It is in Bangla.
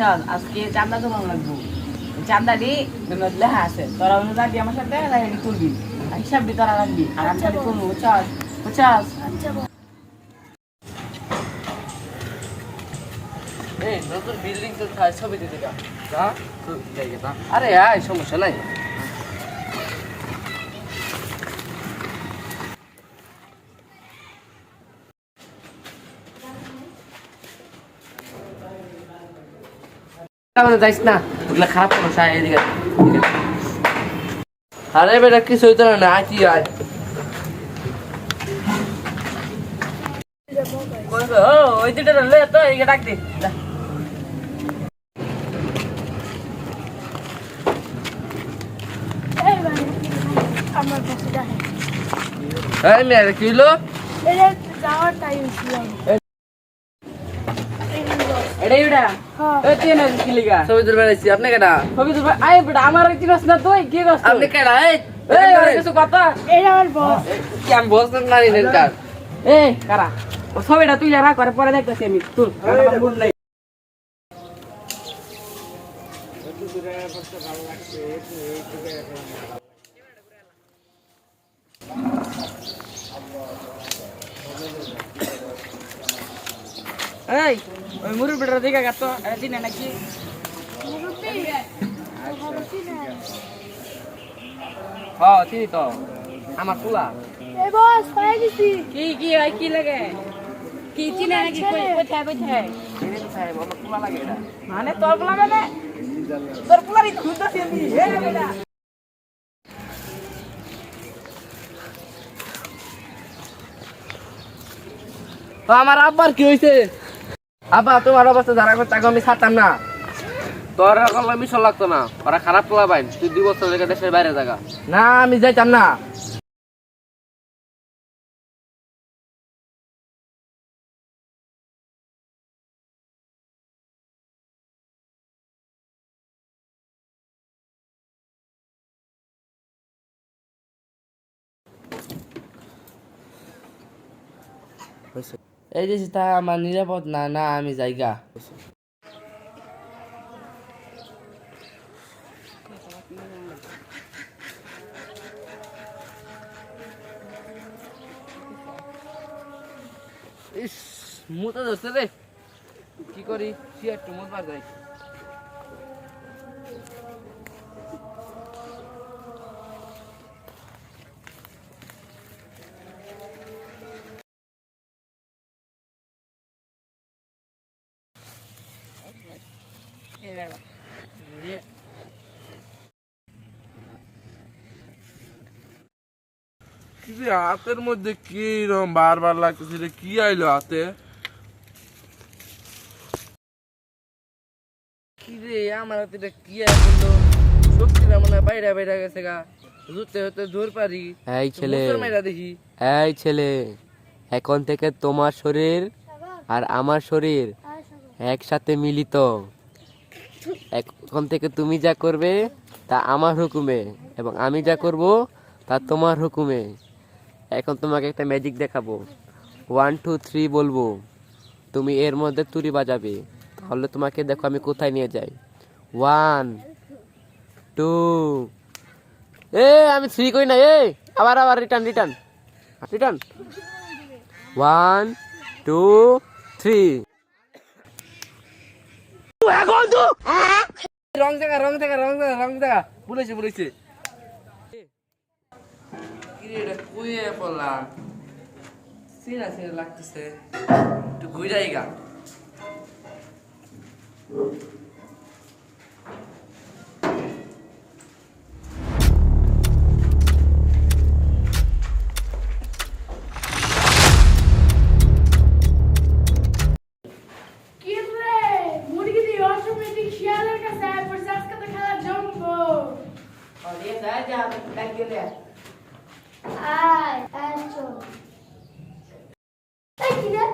বুঝছস আজকে চান্দা জমা লাগবো চান্দাটি লেখা আছে তোরা যাবি আমার সাথে লেখাটি করবি হিসাবটি তোরা রাখবি আর আমি খালি করবো বুঝছস বুঝছস এই নতুন বিল্ডিং তো ছবি দিতে যা জায়গাটা আরে আয় সমস্যা নাই যাইস না ওগুলা খারাপ সমস্যা এদিকে আরে বেটা কিছু হইতো না আয় কি আয় ওই দুটো লয়ে তো এইটা ডাক দে আমার কাছে দেখে এই মেয়ে কি হলো এটা যাওয়ার টাইম ছিল এটাই ওটা হ্যাঁ এ তুই না কি লিগা ছবি তুলবে আইছি আপনি কেডা ছবি তো আই বেটা আমার কি রস না তুই কি রস আপনি কেডা এই এই আর কিছু কথা এটা আমার বস কি আমি বসতে নারী নেনকার এই কারা ও ছবিটা তুই রাখ করে পরে দেখতেছি আমি তুই আমার মুড নাই এই ওই মুরুর বেটার দিকে গাত এটা চিনে নাকি হ্যাঁ চিনি তো আমার পোলা এই বস পাই গেছি কি ভাই কি লাগে কি চিনে নাকি কোথায় কোথায় চিনি তো সাহেব আমার পোলা লাগে এটা মানে তোর পোলা মানে তোর পোলারই খুঁজতেছি আমি হে বেটা তো আমার আব্বার কি হইছে আব্বা তোমার অবস্থা যারা করতে আমি ছাড়তাম না তোর করলে মিশন লাগতো না ওরা খারাপ পোলা পাইন তুই 2 বছর লেগে দেশের বাইরে জায়গা না আমি যাইতাম না এই যে তা আমার নিরাপদ না না আমি জায়গা ইস মুতে ধরছে রে কি করি সে একটু মুতবার যাই হাতের মধ্যে কি রকম বারবার লাগতেছে রে কি আইলো হাতে কি রে আমার হাতে এটা কি আয় বললো শক্তিটা মনে হয় বাইরে বাইরে গেছে গা জুতে হতে জোর পারি এই ছেলে মাইরা দেখি এই ছেলে এখন থেকে তোমার শরীর আর আমার শরীর একসাথে মিলিত এখন থেকে তুমি যা করবে তা আমার হুকুমে এবং আমি যা করব তা তোমার হুকুমে এখন তোমাকে একটা ম্যাজিক দেখাবো 1 2 3 বলবো তুমি এর মধ্যে তুড়ি বাজাবে তাহলে তোমাকে দেখো আমি কোথায় নিয়ে যাই 1 2 আমি 3 কই না আবার আবার রিটার্ন 1 2 3 রং জায়গা বলেছে কি রে এটা কুয়ে পড়লাম সিনা লাগতেছে একটু ঘুরাই গা কি রে মুরগি দিয়ে অটোমেটিক শিয়ালের কাছে আয় পড়ছে আজকে তো খেলা জমবো ওরে যা ডাক দিলে আয় আয় চল এই কি রে